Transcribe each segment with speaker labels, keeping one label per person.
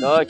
Speaker 1: 2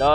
Speaker 1: 2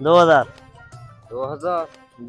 Speaker 2: 2000.
Speaker 3: 2000.